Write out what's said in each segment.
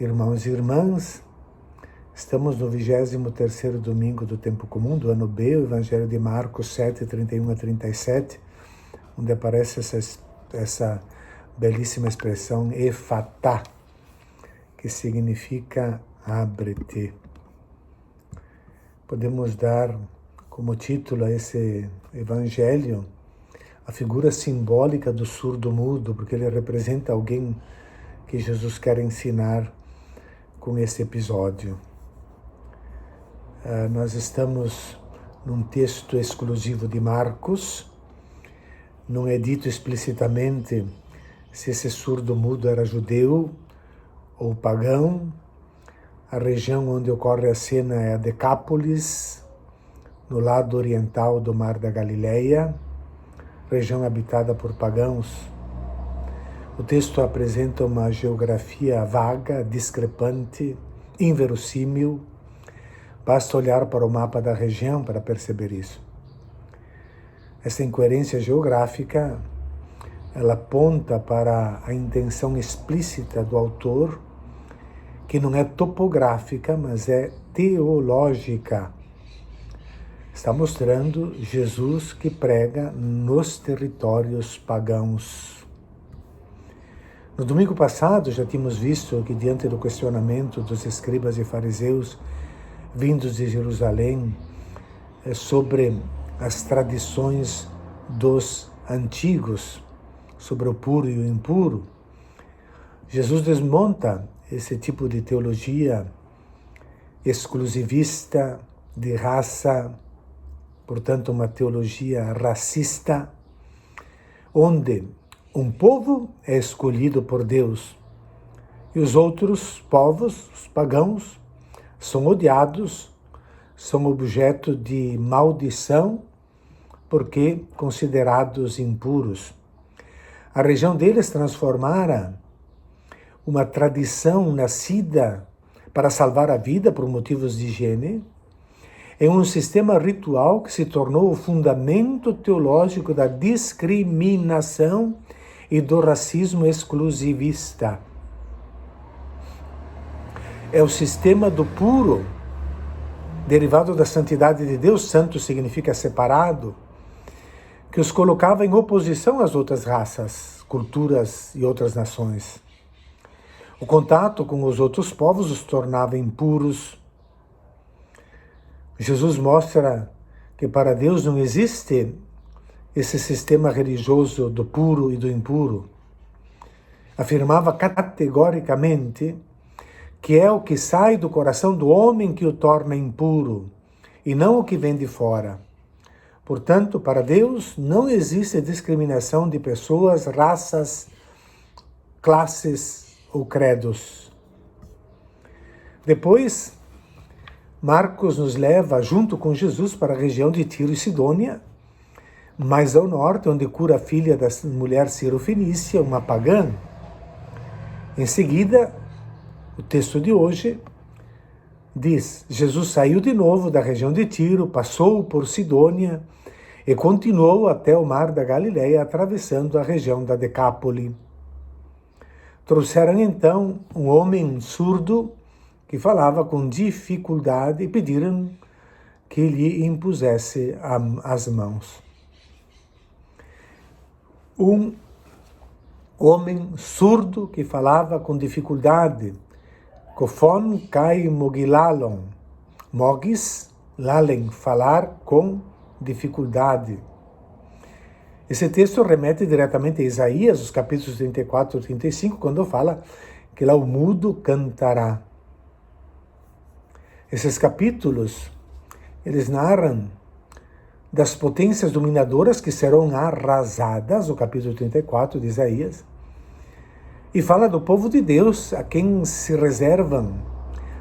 Irmãos e irmãs, estamos no 23º domingo do Tempo Comum, do ano B, o Evangelho de Marcos 7, 31 a 37, onde aparece essa belíssima expressão Efatá, que significa abre-te. Podemos dar como título a esse Evangelho a figura simbólica do surdo-mudo, porque ele representa alguém que Jesus quer ensinar com esse episódio. Nós estamos num texto exclusivo de Marcos. Não é dito explicitamente se esse surdo-mudo era judeu ou pagão. A região onde ocorre a cena é a Decápolis, no lado oriental do Mar da Galileia, região habitada por pagãos. O texto apresenta uma geografia vaga, discrepante, inverossímil. Basta olhar para o mapa da região para perceber isso. Essa incoerência geográfica, ela aponta para a intenção explícita do autor, que não é topográfica, mas é teológica. Está mostrando Jesus que prega nos territórios pagãos. No domingo passado já tínhamos visto que, diante do questionamento dos escribas e fariseus vindos de Jerusalém sobre as tradições dos antigos, sobre o puro e o impuro, Jesus desmonta esse tipo de teologia exclusivista, de raça, portanto uma teologia racista, onde um povo é escolhido por Deus e os outros povos, os pagãos, são odiados, são objeto de maldição porque considerados impuros. A região deles transformara uma tradição nascida para salvar a vida por motivos de higiene em um sistema ritual que se tornou o fundamento teológico da discriminação e do racismo exclusivista. É o sistema do puro, derivado da santidade de Deus. Santo significa separado, que os colocava em oposição às outras raças, culturas e outras nações. O contato com os outros povos os tornava impuros. Jesus mostra que para Deus não existe esse sistema religioso do puro e do impuro. Afirmava categoricamente que é o que sai do coração do homem que o torna impuro, e não o que vem de fora. Portanto, para Deus não existe discriminação de pessoas, raças, classes ou credos. Depois, Marcos nos leva junto com Jesus para a região de Tiro e Sidônia, mais ao norte, onde cura a filha da mulher cirofenícia, uma pagã. Em seguida, o texto de hoje diz: Jesus saiu de novo da região de Tiro, passou por Sidônia e continuou até o Mar da Galileia, atravessando a região da Decápole. Trouxeram então um homem surdo que falava com dificuldade e pediram que lhe impusesse as mãos. Um homem surdo que falava com dificuldade, Kofon kai mogilalon, mogis lalen, falar com dificuldade. Esse texto remete diretamente a Isaías, os capítulos 34 e 35, quando fala que lá o mudo cantará. Esses capítulos, eles narram das potências dominadoras que serão arrasadas, o capítulo 34 de Isaías, e fala do povo de Deus, a quem se reservam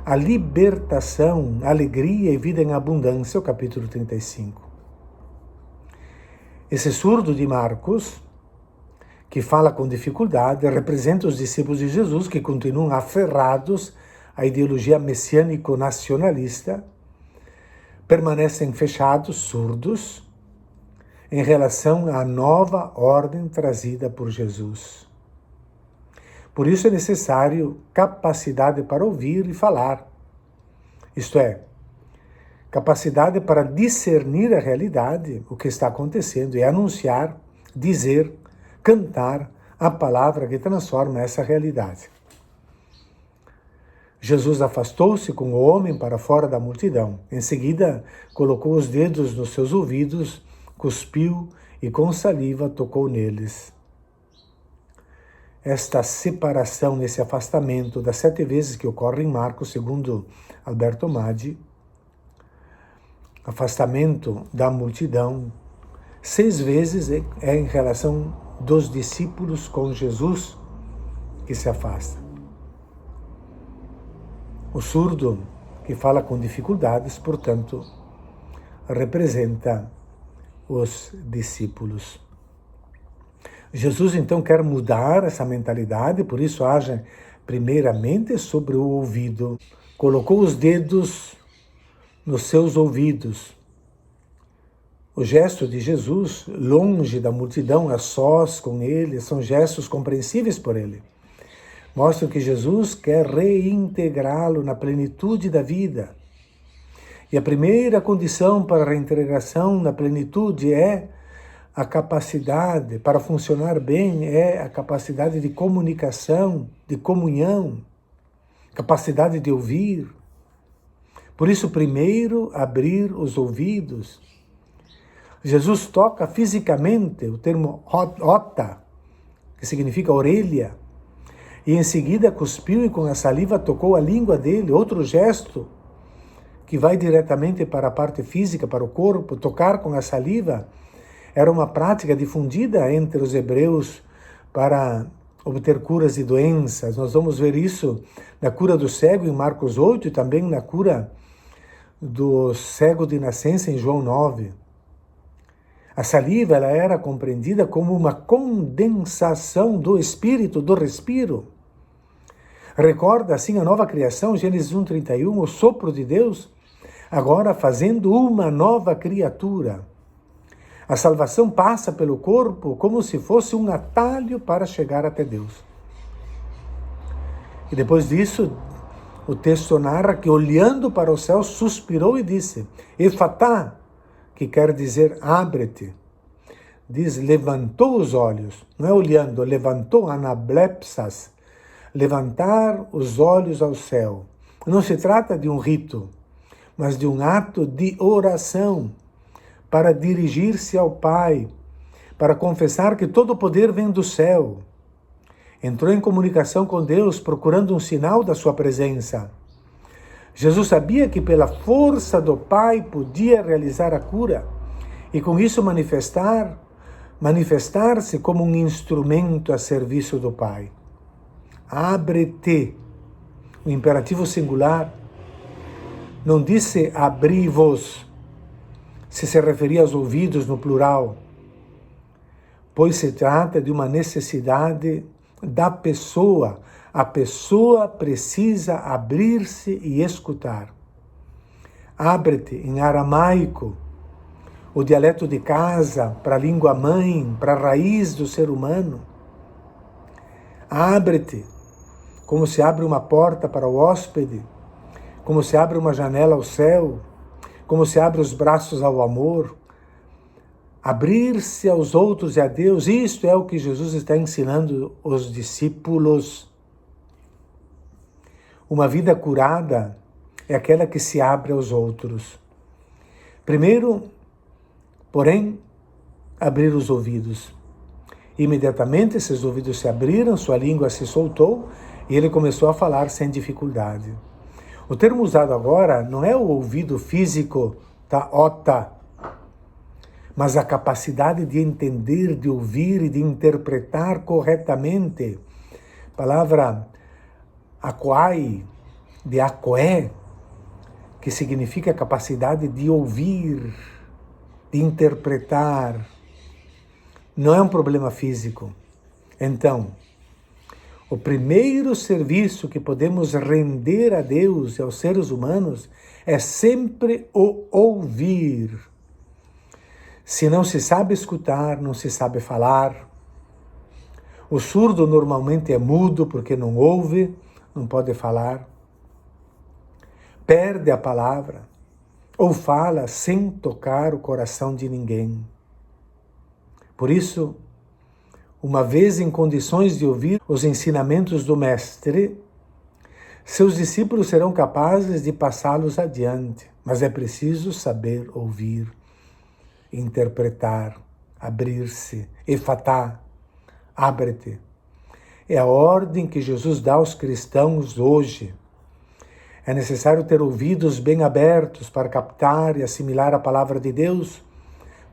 a libertação, a alegria e vida em abundância, o capítulo 35. Esse surdo de Marcos, que fala com dificuldade, representa os discípulos de Jesus que continuam aferrados à ideologia messiânico-nacionalista, permanecem fechados, surdos, em relação à nova ordem trazida por Jesus. Por isso é necessário capacidade para ouvir e falar. Isto é, capacidade para discernir a realidade, o que está acontecendo, e anunciar, dizer, cantar a palavra que transforma essa realidade. Jesus afastou-se com o homem para fora da multidão. Em seguida, colocou os dedos nos seus ouvidos, cuspiu e com saliva tocou neles. Esta separação, esse afastamento das 7 vezes que ocorre em Marcos, segundo Alberto Maggi, afastamento da multidão, 6 vezes é em relação dos discípulos com Jesus que se afasta. O surdo, que fala com dificuldades, portanto, representa os discípulos. Jesus, então, quer mudar essa mentalidade, por isso age primeiramente sobre o ouvido. Colocou os dedos nos seus ouvidos. O gesto de Jesus, longe da multidão, a sós com ele, são gestos compreensíveis por ele. Mostram que Jesus quer reintegrá-lo na plenitude da vida. E a primeira condição para a reintegração na plenitude é a capacidade, para funcionar bem, é a capacidade de comunicação, de comunhão, capacidade de ouvir. Por isso, primeiro, abrir os ouvidos. Jesus toca fisicamente, o termo ota, que significa orelha, e em seguida cuspiu e com a saliva tocou a língua dele, outro gesto que vai diretamente para a parte física, para o corpo. Tocar com a saliva era uma prática difundida entre os hebreus para obter curas de doenças. Nós vamos ver isso na cura do cego em Marcos 8 e também na cura do cego de nascença em João 9. A saliva ela era compreendida como uma condensação do espírito, do respiro. Recorda assim a nova criação, Gênesis 1:31, o sopro de Deus, agora fazendo uma nova criatura. A salvação passa pelo corpo como se fosse um atalho para chegar até Deus. E depois disso, o texto narra que, olhando para o céu, suspirou e disse, Efatá, que quer dizer abre-te. Diz, levantou os olhos, não é olhando, levantou, anablepsas, levantar os olhos ao céu. Não se trata de um rito, mas de um ato de oração para dirigir-se ao Pai, para confessar que todo o poder vem do céu. Entrou em comunicação com Deus, procurando um sinal da sua presença. Jesus sabia que pela força do Pai podia realizar a cura e com isso manifestar-se como um instrumento a serviço do Pai. Abre-te, o imperativo singular, não disse abri-vos, se referia aos ouvidos no plural, pois se trata de uma necessidade da pessoa. A pessoa precisa abrir-se e escutar. Abre-te, em aramaico, o dialeto de casa, para a língua mãe, para a raiz do ser humano. Abre-te, como se abre uma porta para o hóspede, como se abre uma janela ao céu, como se abre os braços ao amor. Abrir-se aos outros e a Deus, isto é o que Jesus está ensinando os discípulos. Uma vida curada é aquela que se abre aos outros. Primeiro, porém, abrir os ouvidos. Imediatamente esses ouvidos se abriram, sua língua se soltou e ele começou a falar sem dificuldade. O termo usado agora não é o ouvido físico, tá, ota, mas a capacidade de entender, de ouvir e de interpretar corretamente. Palavra akoai, de akoé, que significa a capacidade de ouvir, de interpretar. Não é um problema físico. Então, o primeiro serviço que podemos render a Deus e aos seres humanos é sempre o ouvir. Se não se sabe escutar, não se sabe falar. O surdo normalmente é mudo porque não ouve, não pode falar, perde a palavra ou fala sem tocar o coração de ninguém. Por isso, uma vez em condições de ouvir os ensinamentos do Mestre, seus discípulos serão capazes de passá-los adiante, mas é preciso saber ouvir, interpretar, abrir-se, efatá, abre-te. É a ordem que Jesus dá aos cristãos hoje. É necessário ter ouvidos bem abertos para captar e assimilar a palavra de Deus,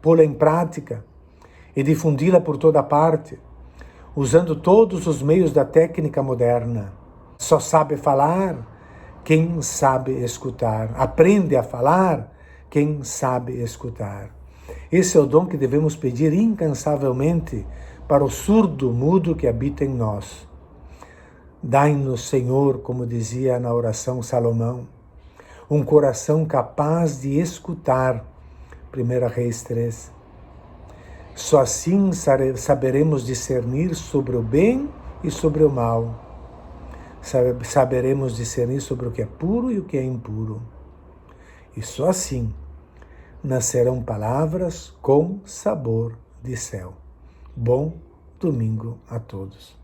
pô-la em prática e difundi-la por toda parte, usando todos os meios da técnica moderna. Só sabe falar quem sabe escutar. Aprende a falar quem sabe escutar. Esse é o dom que devemos pedir incansavelmente para o surdo mudo que habita em nós. Dai-nos, Senhor, como dizia na oração Salomão, um coração capaz de escutar. 1 Reis 3. Só assim saberemos discernir sobre o bem e sobre o mal. Saberemos discernir sobre o que é puro e o que é impuro. E só assim nascerão palavras com sabor de céu. Bom domingo a todos.